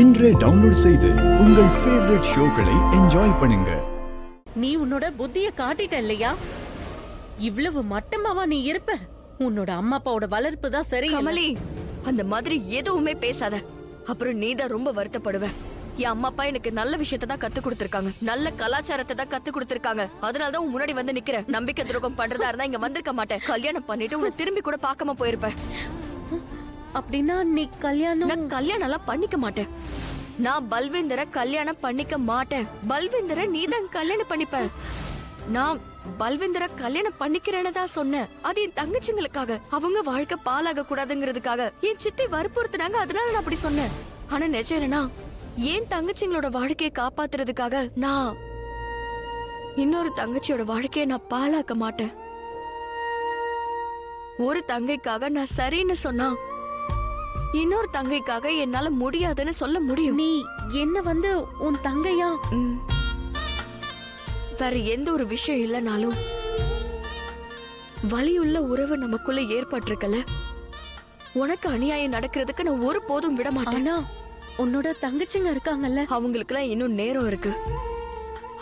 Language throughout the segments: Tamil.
இன்றே டவுன்லோட் செய்து உங்கள் ஃபேவரட் ஷோக்களை என்ஜாய் பண்ணுங்க. நீ உன்னோட புத்திய காட்டிட்ட இல்லையா? இவ்வளவு மட்டமாவா நீ இருப்ப? உன்னோட அம்மா அப்பாவோட வளர்ப்பு தான் சரி. கமலி, அந்த மாதிரி எதுவுமே பேசாத. அப்புறம் நீதான் ரொம்ப வருத்தப்படுவ. என் அம்மா அப்பா எனக்கு நல்ல விஷயத்தை தான் கத்து கொடுத்திருக்காங்க, நல்ல கலாச்சாரத்தை தான் கத்து கொடுத்திருக்காங்க. அதனாலதான் உன் முன்னாடி வந்து நிக்கிறேன். நம்பிக்கை துரோகம் பண்றதா இருந்தா இங்க வந்திருக்க மாட்டேன். கல்யாணம் பண்ணிட்டு உன்னை திரும்பி கூட பார்க்காம போயிருப்பேன். அப்படின்னா நீ கல்யாணம்? நான் கல்யாணம் எல்லாம் பண்ணிக்க மாட்டேன். நான் பல்வேந்தர கல்யாணம் பண்ணிக்க மாட்டேன். பல்வேந்தர நீதான் கல்யாணம் பண்ணிப்ப. நான் பல்வேந்தர கல்யாணம் பண்ணிக்கிறேன்னு தான் சொன்னேன். அது என் தங்கச்சிங்களுக்காக, அவங்க வாழ்க்கை பாலாக கூடாதுங்கிறதுக்காக. என் சித்தி வற்புறுத்தினாங்க, அதனால நான் அப்படி சொன்னேன். ஆனா நிஜம் என்னன்னா, என் தங்கச்சிங்களோட வாழ்க்கையை காப்பாத்துறதுக்காக நான் இன்னொரு தங்கச்சியோட வாழ்க்கையை நான் பாலாக்க மாட்டேன். ஒரு தங்கைக்காக நான் சரின்னு சொன்னா இன்னொரு தங்கைக்காக என்னால முடியாதுன்னு சொல்ல முடியும். நீ என்ன வந்து உன் தங்கையா? வேற எந்த ஒரு விஷயம் இல்லனாலும் வலியுள்ள உறவு நமக்குள்ள ஏற்பட்டிருக்கல. உனக்கு அநியாயம் நடக்கிறதுக்கு நான் ஒரு போதும் விட மாட்டேன். ஆனா உன்னோட தங்கச்சிங்க இருக்காங்கல்ல, அவங்களுக்கு எல்லாம் இன்னும் நேரம் இருக்கு.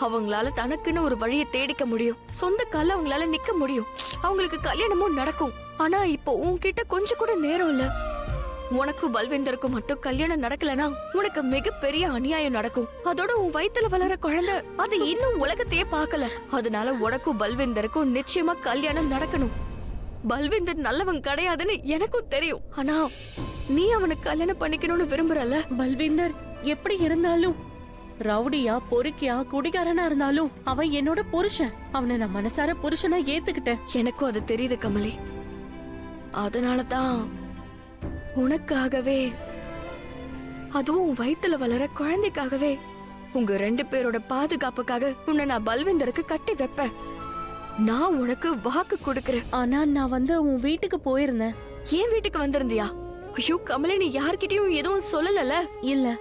அவங்களால தனக்குன்னு ஒரு வழியை தேடிக்க முடியும். சொந்த கால அவங்களால நிக்க முடியும். அவங்களுக்கு கல்யாணமும் நடக்கும். ஆனா இப்போ உன்கிட்ட கொஞ்சம் கூட நேரம் இல்ல. உனக்கும் பல்வேந்தருக்கும் மட்டும் கல்யாணம் நடக்கலனா உனக்கு மிகப்பெரிய அநியாயம் நடக்கும். அதோட உன் வயித்துல வளர குழந்தை அது இன்னும் உலகத்தையே பார்க்கல. அதனால உனக்கும் பல்வேந்தருக்கும் நிச்சயமா கல்யாணம் நடக்கணும். பல்வேந்தர் நல்லவன் கிடையாதுன்னு எனக்கும் தெரியும். ஆனா நீ அவனை கல்யாணம் பண்ணிக்கணும்னு விரும்புறல. பல்வேந்தர் எப்படி இருந்தாலும் ரவுடியா பொறுக்கியா குடிகாரனா இருந்தாலும் அவன் என்னோட புருஷன். அவனை நான் மனசார புருஷனா ஏத்துக்கிட்டேன். எனக்கும் அது தெரியுது கமலி. அதனாலதான் உனக்காகவே, அதுவும் வயித்துல வளர குழந்தைக்காகவே, உங்க 2 பேரோட பாதுகாப்புக்காக உன்னை நான் பல்வேந்தருக்கு கட்டி வைப்பேன். நான் உனக்கு வாக்கு கொடுக்கறேன். ஆனா நான் வந்து உன் வீட்டுக்கு போயிருந்தேன். ஏன் வீட்டுக்கு வந்திருந்தியா? ஐயோ கமலி, நீ யார்கிட்டயும் எதுவும் சொல்லல? இல்ல,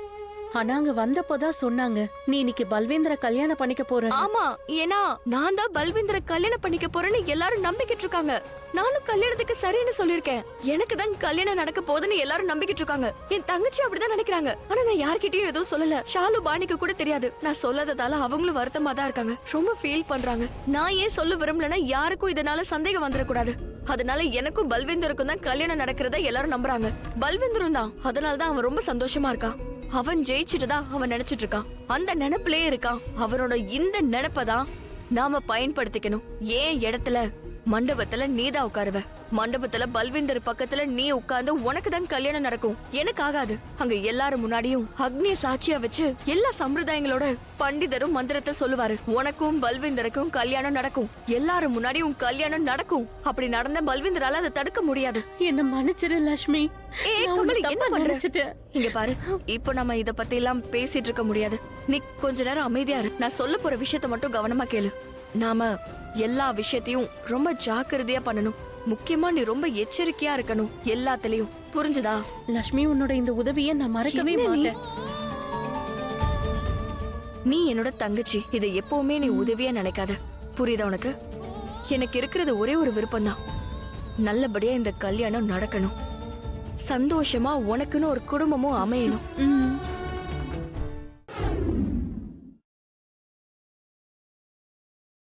ஆனா அங்க வந்தப்போதான் சொன்னாங்க நீ இன்னைக்கு பல்வேந்திர கல்யாணம் பண்ணிக்க போற. ஆமா, ஏன்னா நான் தான் பல்வேந்திர கல்யாணம் பண்ணிக்க போறேன்னு எல்லாரும் நம்பிக்கிட்டு இருக்காங்க. நானும் கல்யாணத்துக்கு சரின்னு சொல்லிருக்கேன். எனக்கு தான் கல்யாணம் நடக்க போகுதுன்னு எல்லாரும் நம்பிக்கிட்டு இருக்காங்க. என் தங்கச்சி அப்படிதான் நினைக்கிறாங்க. ஆனா நான் யார்கிட்டயும் எதுவும் சொல்லல. ஷாலு பாணிக்கு கூட தெரியாது. நான் சொல்லாததால அவங்களும் வருத்தமா தான் இருக்காங்க. ரொம்ப ஃபீல் பண்றாங்க. நான் ஏன் சொல்ல விரும்பலன்னா யாருக்கும் இதனால சந்தேகம் வந்துடக்கூடாது. அதனால எனக்கும் பல்வேந்தருக்கும் தான் கல்யாணம் நடக்கிறத எல்லாரும் நம்புறாங்க. பல்வேந்தரும் தான். அதனாலதான் அவன் ரொம்ப சந்தோஷமா இருக்கான். அவன் ஜெயிச்சுட்டுதா அவன் நினைச்சிட்டு இருக்கான். அந்த நினைப்பிலே இருக்கான். அவனோட இந்த நினைப்பதான் நாம பயன்படுத்திக்கணும். ஏன் இடத்துல மண்டபத்துல நீதான் உட்காருவ. மண்டபத்துல பல்வேந்தர் பக்கத்துல நீ உட்கார்ந்து உனக்கு தான் கல்யாணம் நடக்கும். எனக்கு ஆகாது. அங்க எல்லாரும் முன்னாடியும் அக்னிய சாட்சியா வச்சு எல்லா சம்பிரதாயங்களோட பண்டிதரும் மந்திரத்தை சொல்லுவாரு. உனக்கும் பல்வேந்தருக்கும் கல்யாணம் நடக்கும். எல்லாரும் முன்னாடியும் கல்யாணம் நடக்கும். அப்படி நடந்த பல்வேந்தரால அதை தடுக்க முடியாது. என்ன மன்னிச்சிரு லட்சுமி. இங்க பாரு, இப்ப நம்ம இத பத்தி எல்லாம் பேசிட்டு இருக்க முடியாது. நீ கொஞ்ச நேரம் அமைதியா இரு. நான் சொல்ல போற விஷயத்த மட்டும் கவனமா கேளு. நாம எல்லா விஷயத்தையும் ரொம்ப ஜாக்கிரதையா பண்ணணும். முக்கியமா நீ ரொம்ப எச்சரிக்கையா இருக்கணும் எல்லாத்துலயும். புரிஞ்சுதா? லட்சுமி, உன்னோட இந்த உதவியை நான் மறக்கவே மாட்டேன். நீ என்னோட தங்கச்சி. இதை எப்பவுமே நீ உதவியா நினைக்காத. புரியுதா உனக்கு? எனக்கு இருக்கிறது ஒரே ஒரு விருப்பம் தான். நல்லபடியா இந்த கல்யாணம் நடக்கணும். சந்தோஷமா உனக்குன்னு ஒரு குடும்பமும் அமையணும்.